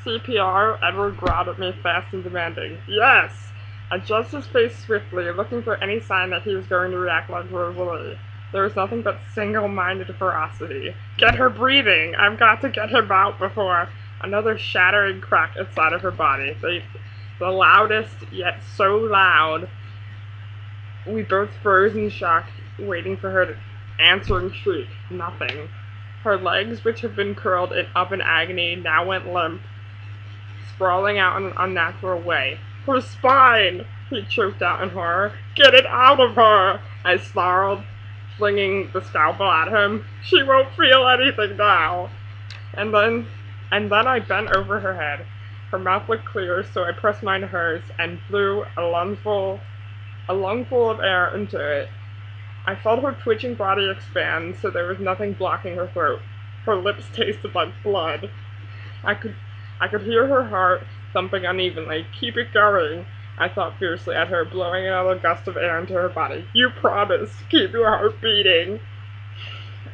CPR, Edward growled at me fast and demanding. Yes! I adjusted his face swiftly, looking for any sign that he was going to react like Rosalie. There was nothing but single-minded ferocity. Get her breathing! I've got to get him out before... Another shattering crack inside of her body. The loudest, yet so loud. We both froze in shock, waiting for her to answer and shriek. Nothing. Her legs, which had been curled up in agony, now went limp, sprawling out in an unnatural way. Her spine! He choked out in horror. Get it out of her! I snarled, flinging the scalpel at him. She won't feel anything now! And then I bent over her head. Her mouth looked clear, so I pressed mine to hers and blew a lungful of air into it. I felt her twitching body expand, so there was nothing blocking her throat. Her lips tasted like blood. I could hear her heart thumping unevenly. Keep it going, I thought fiercely at her, blowing another gust of air into her body. You promised. Keep your heart beating.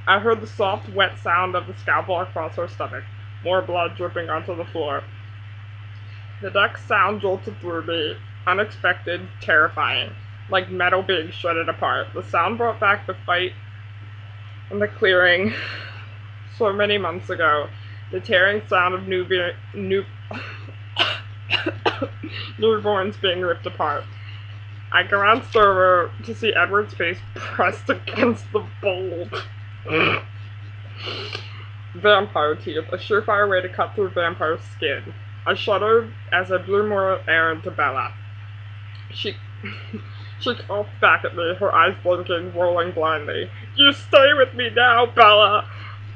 I heard the soft, wet sound of the scalpel across her stomach. More blood dripping onto the floor. The next sound jolted through me, unexpected, terrifying, like metal being shredded apart. The sound brought back the fight in the clearing so many months ago. The tearing sound of newborns being ripped apart. I glanced over to see Edward's face pressed against the bulb. Vampire teeth, a surefire way to cut through vampire skin. I shuddered as I blew more air into Bella. She coughed back at me, her eyes blinking, rolling blindly. You stay with me now, Bella!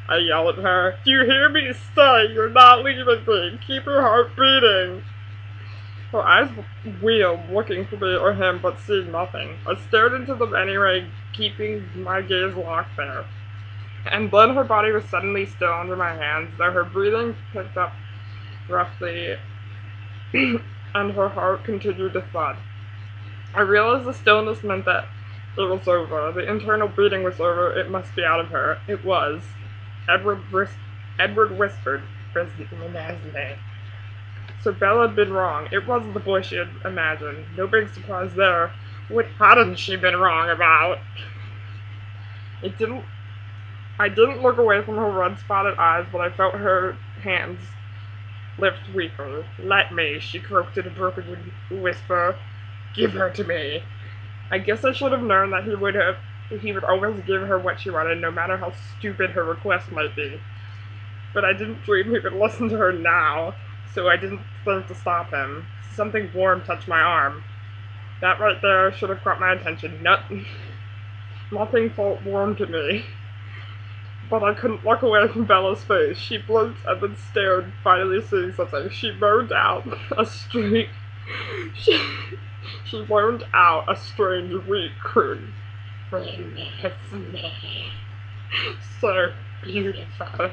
I yelled at her. Do you hear me? Stay! You're not leaving me! Keep your heart beating! Her eyes wheeled, looking for me or him, but seeing nothing. I stared into them anyway, keeping my gaze locked there. And then her body was suddenly still under my hands, though her breathing picked up roughly, and her heart continued to thud. I realized the stillness meant that it was over. The internal beating was over. It must be out of her. It was. Edward whispered, So Bella had been wrong. It wasn't the boy she had imagined. No big surprise there. What hadn't she been wrong about? I didn't look away from her red-spotted eyes, but I felt her hands lift weaker. Let me, she croaked in a broken whisper. Give her to me. I guess I should have known that he would always give her what she wanted, no matter how stupid her request might be. But I didn't dream he would listen to her now, so I didn't think to stop him. Something warm touched my arm. That right there should have caught my attention. Nothing felt warm to me. But I couldn't look away from Bella's face. She blinked and then stared, finally seeing something. She moaned out a strange... She moaned out a strange, weak croon. Bring me. So beautiful.